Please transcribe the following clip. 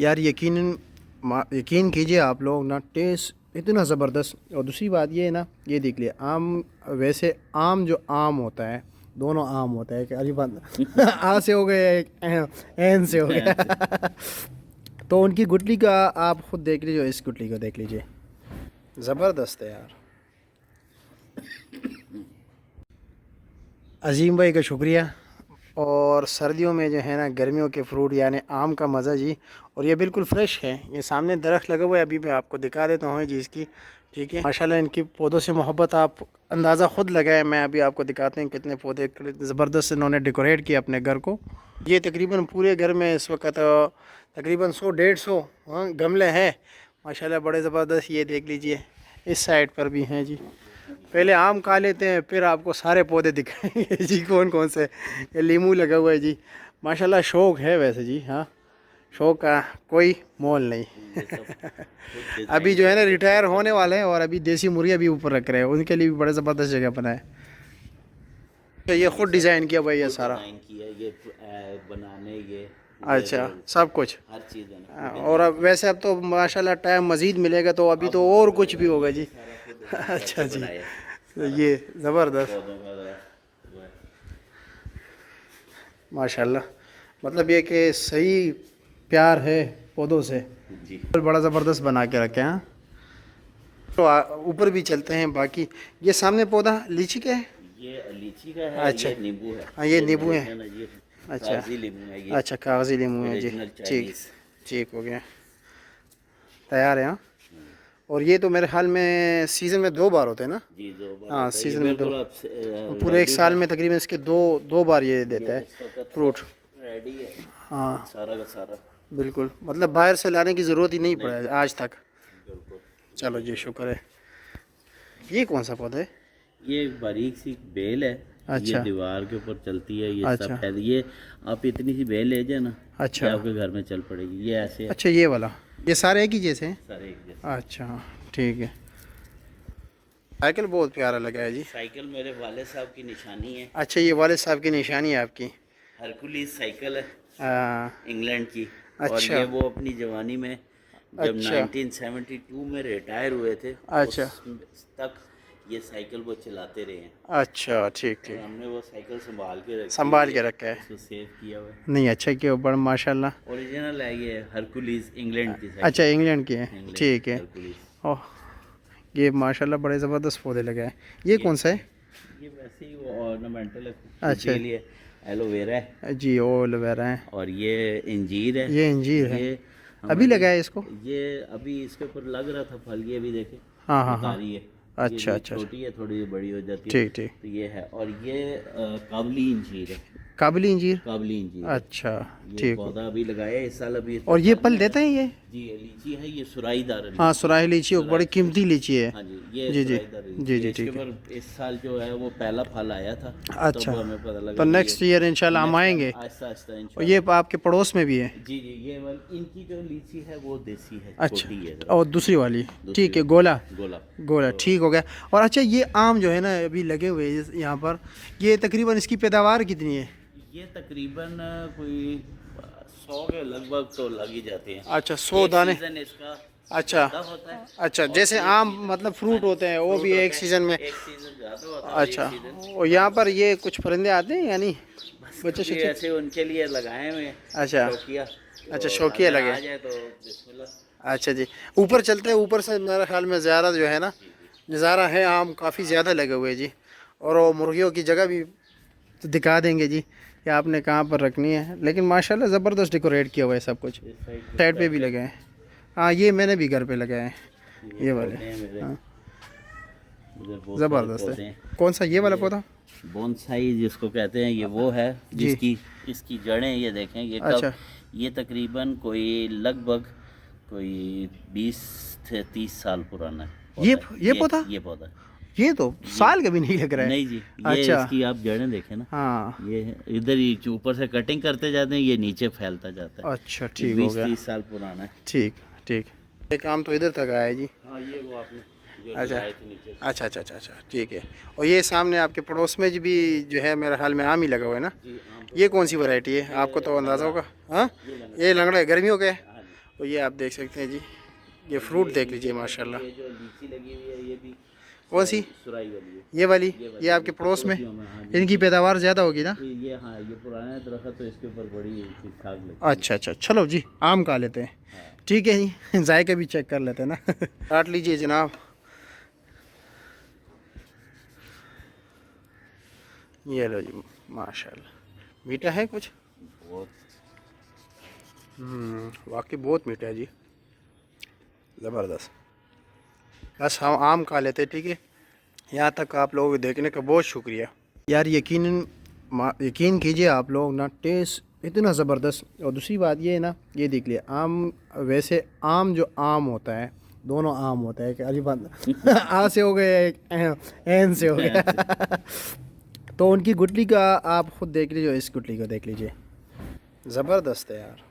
यार यकीन कीजिए आप लोग ना, टेस्ट इतना ज़बरदस्त। और दूसरी बात ये है ना, ये देख लिया आम, वैसे आम जो आम होता है, दोनों आम होता है कि अली बंद आ से हो गया, एक एन से हो गया तो उनकी गुटली का आप खुद देख लीजिए, इस गुटली को देख लीजिए, ज़बरदस्त है यार। अजीम भाई का शुक्रिया। और सर्दियों में जो है ना, गर्मियों के फ्रूट यानी आम का मज़ा जी। और ये बिल्कुल फ्रेश है, ये सामने दरख्त लगा हुआ है, अभी मैं आपको दिखा देता हूँ जी इसकी। ठीक है, माशाल्लाह इनकी पौधों से मोहब्बत आप अंदाज़ा ख़ुद लगाए। मैं अभी आपको दिखाते हैं कितने पौधे ज़बरदस्त इन्होंने डेकोरेट किया अपने घर को। ये तकरीबन पूरे घर में इस वक्त तकरीबन 100-150 गमले हैं माशाल्लाह, बड़े ज़बरदस्त। ये देख लीजिए, इस साइड पर भी हैं जी। पहले आम खा लेते हैं, फिर आपको सारे पौधे दिखाएंगे जी कौन कौन से। ये लीमू लगा हुआ है जी, माशाल्लाह शौक़ है वैसे जी। हाँ, शौक़ का कोई मोल नहीं अभी जो है ना रिटायर होने वाले हैं, और अभी देसी मुर्गियाँ भी ऊपर रख रहे हैं, उनके लिए भी बड़े ज़बरदस्त जगह बनाए। तो ये खुद डिज़ाइन किया भाई, ये सारा ये बनाने, ये अच्छा सब कुछ हर चीज़। और अब वैसे अब तो माशाल्लाह टाइम मज़ीद मिलेगा, तो अभी तो और कुछ भी होगा जी अच्छा जी, तो ये ज़बरदस्त माशाल्लाह। मतलब ये कि सही प्यार है पौधों से जी, बड़ा ज़बरदस्त बना के रखे हैं। तो ऊपर भी चलते हैं। बाकी ये सामने पौधा लीची का है, ये लीची का है। अच्छा, ये नींबू है। हाँ ये नींबू है, ये अच्छा कागजी नींबू है। ये अच्छा कागजी नींबू है जी, ठीक ठीक हो गया, तैयार है। हाँ, और ये तो मेरे ख्याल में सीज़न में 2 बार होते हैं ना जी, 2 बार। हाँ सीज़न में 2, पूरे एक रेडी साल में तकरीबन इसके दो बार ये देता है फ्रूट। रेडी है हाँ सारा का सारा, बिल्कुल, मतलब बाहर से लाने की ज़रूरत ही नहीं पड़ा आज तक। बिल्कुल। चलो जी शुक्र है। ये कौन सा पौधा है? ये बारीक सी बेल है। अच्छा, ये दीवार के ऊपर चलती है। ये अच्छा, सफेद, ये आप इतनी सी बेल ले जाए ना, अच्छा, ये आपके घर में चल पड़ेगी। ये ऐसे है। अच्छा ये वाला, ये सारे एक ही जैसे हैं? सारे एक जैसे। अच्छा ठीक है। साइकिल बहुत प्यारा लगा है जी। साइकिल मेरे वाले साहब की निशानी है। अच्छा, ये वाले साहब की निशानी है आपकी? हरकुलिस साइकिल है, हाँ, इंग्लैंड की। और अच्छा, ये वो अपनी जवानी में जब अच्छा, 1972 में रिटायर हुए थे, अच्छा, उस तक ये साइकिल वो चलाते रहे हैं। अच्छा ठीक और ठीक, हमने वो साइकिल संभाल के रखा है। इसको सेव किया हुआ है। नहीं अच्छा क्यों, बड़ा माशाल्लाह। ओरिजिनल है ये, हरकुलिस इंग्लैंड की साइकिल। अच्छा इंग्लैंड की है, इंग्लैंड ठीक है। हरकुलिस। ओह, ये माशाल्लाह बड़े ज़बरदस्त पौधे लगे हैं। ये कौन सा है? ये वैसे ही वो ऑर्नामेंटल है, अच्छा के लिए एलोवेरा है। जी, एलोवेरा है। और ये इंजीर है। ये इंजीर है, ये अभी हमारी- लगाया इसको? ये अभी इसके ऊपर लग रहा था फल, ये भी देखे हाँ हाँ हाँ, उतारी है। अच्छा ये अच्छा, छोटी है, थोड़ी बड़ी हो जाती है। ठीक ठीक। तो ये है। और ये काबली इंजीर है। काबुली इंजीर, काबली इंजीर है। अच्छा ये ठीक। पौधा अभी लगाया है इस साल अभी। और ये फल देते हैं ये? जी, ये लीची है, ये सुराहीदार लीची। हाँ सुराही लीची, वो बड़ी कीमती लीची है। हाँ जी, ये जी जी सुराहीदार लीची जी है। जी, इसके ठीक है। ऊपर इस साल जो है वो पहला फल आया था। अच्छा, तब हमें पता लगा तो कि नेक्स्ट ईयर इंशाल्लाह हम आएंगे। आहिस्ता आहिस्ता और इंशाल्लाह। ये आपके पड़ोस में भी है? जी जी, ये इनकी जो लीची है वो देसी है, अच्छा, छोटी है जरा। और दूसरी वाली दूसरी ठीक है, वाली गोला गोला। गोला, ठीक हो गया। और अच्छा ये आम जो है ना अभी लगे हुए हैं यहाँ पर, ये तकरीबन इसकी पैदावार कितनी है? ये तकरीबन कोई 100 के लगभग तो लग ही जाते हैं। अच्छा 100 दाने, सीजन इसका अच्छा तब होता है। अच्छा, जैसे आम मतलब फ्रूट होते हैं वो भी एक सीज़न में? एक सीजन ज़्यादा होता है और अच्छा, एक सीजन। और यहाँ पर ये कुछ परिंदे आते हैं यानी बच्चे ये शच्चे? ऐसे उनके लिए लगाए हुए हैं। अच्छा शौकिया। अच्छा, तो शौकिया अगर लगे। आ जाए तो बिस्मिल्लाह। अच्छा जी, ऊपर चलते हैं। ऊपर से मेरे ख्याल में ज़्यादा जो है ना नज़ारा है, आम काफ़ी ज़्यादा लगे हुए जी। और वो मुर्गियों की जगह भी तो दिखा देंगे जी कि आपने कहाँ पर रखनी है। लेकिन माशाल्लाह ज़बरदस्त डेकोरेट किया हुआ है सब कुछ। साइड पे भी लगे हैं। हाँ ये मैंने भी घर पे लगाए हैं, ये वाले। हाँ ज़बरदस्त है। कौन सा, ये वाला पौधा? बोनसाई जिसको कहते हैं, ये वो है जिसकी इसकी जड़ें ये देखें। ये कब, अच्छा, ये तकरीबन कोई लगभग कोई 20 से 30 साल पुराना है। ये पौधा, ये पौधा, ये तो साल का भी नहीं लग रहा है। नहीं जी, ये अच्छा, इसकी आप जड़ें देखें ना। हाँ ये इधर ही ऊपर से कटिंग करते जाते हैं, ये नीचे फैलता जाता है। अच्छा, ठीक हो गया। 20-30 साल पुराना है। ठीक ठीक, एक आम तो इधर तक आया है जी। हाँ, ये वो आपने जो अच्छा लगाए थे नीचे। अच्छा अच्छा अच्छा अच्छा, ठीक है। और ये सामने आपके पड़ोस में भी जो है मेरे ख्याल में आम ही लगा हुआ है ना? जी, आम ये कौन सी वैरायटी है, आपको तो अंदाज़ा होगा? हाँ, ये लंगड़ा है, गर्मियों का है। हाँ जी। तो ये आप देख सकते हैं जी, ये फ्रूट देख लीजिए माशाल्लाह। ये जो लीची लगी हुई है ये भी कौन सी? सुराई वाली है। ये वाली? ये आपके पड़ोस में? हाँ, इनकी पैदावार ज़्यादा होगी ना? ये हाँ ये पुराना दरख्त तो इसके ऊपर बड़ी ठीक ठाक लगती अच्छा अच्छा, चलो जी आम खा लेते हैं। ठीक है जी, जायका भी चेक कर लेते हैं ना। काट लीजिए जनाब। ये लो जी माशाल्लाह, मीठा है कुछ? है बहुत। वाकई बहुत मीठा है जी, ज़बरदस्त। बस हम आम खा लेते, ठीक है। यहाँ तक आप लोगों को देखने का बहुत शुक्रिया यार। यकीन कीजिए आप लोग ना, टेस्ट इतना ज़बरदस्त। और दूसरी बात ये है ना, ये देख लिया आम, वैसे आम जो आम होता है, दोनों आम होता है कि अली बंद आ से हो गया, एक एन से हो गया। तो उनकी गुटली का आप खुद देख लीजिए, इस गुटली को देख लीजिए, ज़बरदस्त है यार।